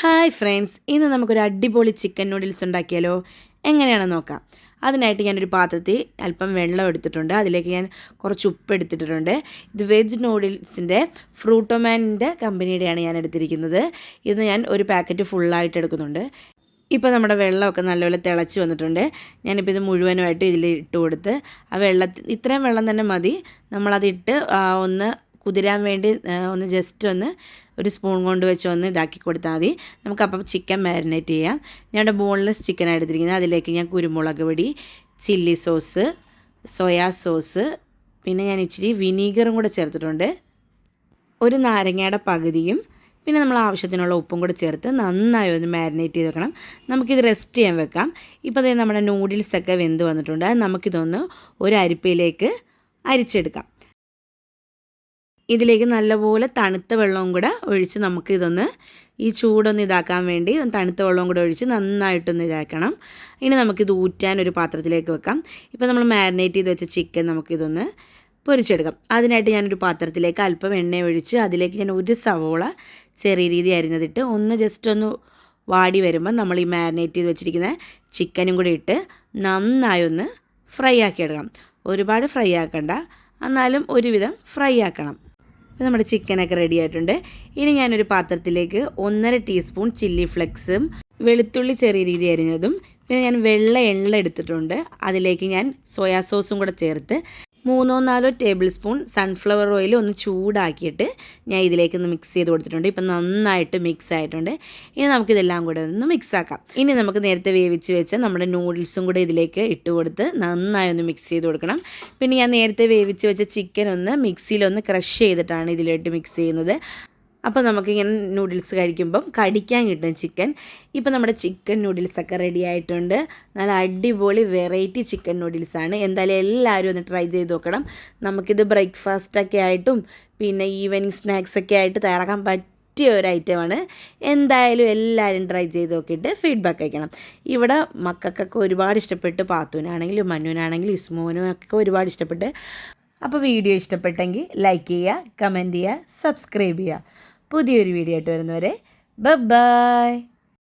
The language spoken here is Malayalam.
ഹായ് ഫ്രണ്ട്സ്, ഇന്ന് നമുക്കൊരു അടിപൊളി ചിക്കൻ നൂഡിൽസ് ഉണ്ടാക്കിയാലോ? എങ്ങനെയാണെന്ന് നോക്കാം. അതിനായിട്ട് ഞാനൊരു പാത്രത്തിൽ അല്പം വെള്ളം എടുത്തിട്ടുണ്ട്. അതിലേക്ക് ഞാൻ കുറച്ച് ഉപ്പ് എടുത്തിട്ടുണ്ട്. ഇത് വെജ് നൂഡിൽസിൻ്റെ ഫ്രൂട്ടോമാനിൻ്റെ കമ്പനിയുടെയാണ് ഞാൻ എടുത്തിരിക്കുന്നത്. ഇത് ഞാൻ ഒരു പാക്കറ്റ് ഫുള്ളായിട്ട് എടുക്കുന്നുണ്ട്. ഇപ്പോൾ നമ്മുടെ വെള്ളമൊക്കെ നല്ലപോലെ തിളച്ച് വന്നിട്ടുണ്ട്. ഞാനിപ്പോൾ ഇത് മുഴുവനുമായിട്ട് ഇതിൽ ഇട്ട് കൊടുത്ത് ഇത്രയും വെള്ളം തന്നെ മതി. നമ്മളതിട്ട് ഒന്ന് കുതിരാൻ വേണ്ടി ഒന്ന് ജസ്റ്റ് ഒന്ന് ഒരു സ്പൂൺ കൊണ്ട് വെച്ച് ഒന്ന് ഇതാക്കി കൊടുത്താൽ മതി. നമുക്കപ്പം ചിക്കൻ മാരിനേറ്റ് ചെയ്യാം. ഞാനിവിടെ ബോൺലെസ് ചിക്കനാണ് എടുത്തിരിക്കുന്നത്. അതിലേക്ക് ഞാൻ കുരുമുളക് പൊടി, ചില്ലി സോസ്, സോയാ സോസ്, പിന്നെ ഞാൻ ഇച്ചിരി വിനീഗറും കൂടെ ചേർത്തിട്ടുണ്ട്. ഒരു നാരങ്ങയുടെ പകുതിയും പിന്നെ നമ്മൾ ആവശ്യത്തിനുള്ള ഉപ്പും കൂടെ ചേർത്ത് നന്നായി ഒന്ന് മാരിനേറ്റ് ചെയ്ത് വെക്കണം. നമുക്കിത് റെസ്റ്റ് ചെയ്യാൻ വെക്കാം. ഇപ്പോൾ അതേ നമ്മുടെ നൂഡിൽസൊക്കെ വെന്ത് വന്നിട്ടുണ്ട്. നമുക്കിതൊന്ന് ഒരു അരിപ്പയിലേക്ക് അരിച്ചെടുക്കാം. ഇതിലേക്ക് നല്ലപോലെ തണുത്ത വെള്ളവും കൂടെ ഒഴിച്ച് നമുക്കിതൊന്ന് ഈ ചൂടൊന്ന് ഇതാക്കാൻ വേണ്ടി തണുത്ത വെള്ളവും കൂടെ ഒഴിച്ച് നന്നായിട്ടൊന്ന് ഇതാക്കണം. ഇനി നമുക്കിത് ഊറ്റാൻ ഒരു പാത്രത്തിലേക്ക് വെക്കാം. ഇപ്പോൾ നമ്മൾ മാരിനേറ്റ് ചെയ്ത് വെച്ച ചിക്കൻ നമുക്കിതൊന്ന് പൊരിച്ചെടുക്കാം. അതിനായിട്ട് ഞാനൊരു പാത്രത്തിലേക്ക് അല്പം എണ്ണ ഒഴിച്ച് അതിലേക്ക് ഞാൻ ഒരു സവോള ചെറിയ രീതി അരിഞ്ഞതിട്ട് ഒന്ന് ജസ്റ്റ് ഒന്ന് വാടി വരുമ്പോൾ നമ്മൾ ഈ മാരിനേറ്റ് ചെയ്ത് വെച്ചിരിക്കുന്ന ചിക്കനും കൂടി ഇട്ട് നന്നായി ഒന്ന് ഫ്രൈ ആക്കി എടുക്കണം. ഒരുപാട് ഫ്രൈ ആക്കണ്ട, എന്നാലും ഒരുവിധം ഫ്രൈ ആക്കണം. നമ്മുടെ ചിക്കനൊക്കെ റെഡി ആയിട്ടുണ്ട്. ഇനി ഞാനൊരു പാത്രത്തിലേക്ക് 1.5 ടീസ്പൂൺ ചില്ലി ഫ്ലെക്സും വെളുത്തുള്ളി ചെറിയ രീതി അരിഞ്ഞതും പിന്നെ ഞാൻ വെള്ള എണ്ണ എടുത്തിട്ടുണ്ട്. അതിലേക്ക് ഞാൻ സോയാ സോസും കൂടെ ചേർത്ത് 3-4 ടേബിൾ സ്പൂൺ സൺഫ്ലവർ ഓയിൽ ഒന്ന് ചൂടാക്കിയിട്ട് ഞാൻ ഇതിലേക്ക് ഒന്ന് മിക്സ് ചെയ്ത് കൊടുത്തിട്ടുണ്ട്. ഇപ്പം നന്നായിട്ട് മിക്സ് ആയിട്ടുണ്ട്. ഇനി നമുക്കിതെല്ലാം കൂടെ ഒന്ന് മിക്സ് ആക്കാം. ഇനി നമുക്ക് നേരത്തെ വേവിച്ച് വെച്ച നമ്മുടെ നൂഡിൽസും കൂടെ ഇതിലേക്ക് ഇട്ട് കൊടുത്ത് നന്നായി ഒന്ന് മിക്സ് ചെയ്ത് കൊടുക്കണം. പിന്നെ ഞാൻ നേരത്തെ വേവിച്ച് വെച്ച ചിക്കൻ ഒന്ന് മിക്സിയിലൊന്ന് ക്രഷ് ചെയ്തിട്ടാണ് ഇതിലോട്ട് മിക്സ് ചെയ്യുന്നത്. അപ്പോൾ നമുക്കിങ്ങനെ നൂഡിൽസ് കഴിക്കുമ്പം കടിക്കാൻ കിട്ടും ചിക്കൻ. ഇപ്പോൾ നമ്മുടെ ചിക്കൻ നൂഡിൽസൊക്കെ റെഡി ആയിട്ടുണ്ട്. നല്ല അടിപൊളി വെറൈറ്റി ചിക്കൻ നൂഡിൽസാണ്. എന്തായാലും എല്ലാവരും ഒന്ന് ട്രൈ ചെയ്ത് നോക്കണം. നമുക്കിത് ബ്രേക്ക്ഫാസ്റ്റൊക്കെ ആയിട്ടും പിന്നെ ഈവനിങ് സ്നാക്സൊക്കെ ആയിട്ട് തയ്യാറാക്കാൻ പറ്റിയ ഒരു ഐറ്റമാണ്. എന്തായാലും എല്ലാവരും ട്രൈ ചെയ്ത് നോക്കിയിട്ട് ഫീഡ്ബാക്ക് അയക്കണം. ഇവിടെ മക്കൾക്കൊക്കെ ഒരുപാട് ഇഷ്ടപ്പെട്ട്, പാത്തുവിനാണെങ്കിലും മന്നുവിനാണെങ്കിലും ഇസ്മോനും ഒക്കെ ഒരുപാട് ഇഷ്ടപ്പെട്ട്. അപ്പോൾ വീഡിയോ ഇഷ്ടപ്പെട്ടെങ്കിൽ ലൈക്ക് ചെയ്യുക, കമൻറ്റ് ചെയ്യുക, സബ്സ്ക്രൈബ് ചെയ്യുക. പുതിയൊരു വീഡിയോ ആയിട്ട് വരുന്നവരെ ബൈ.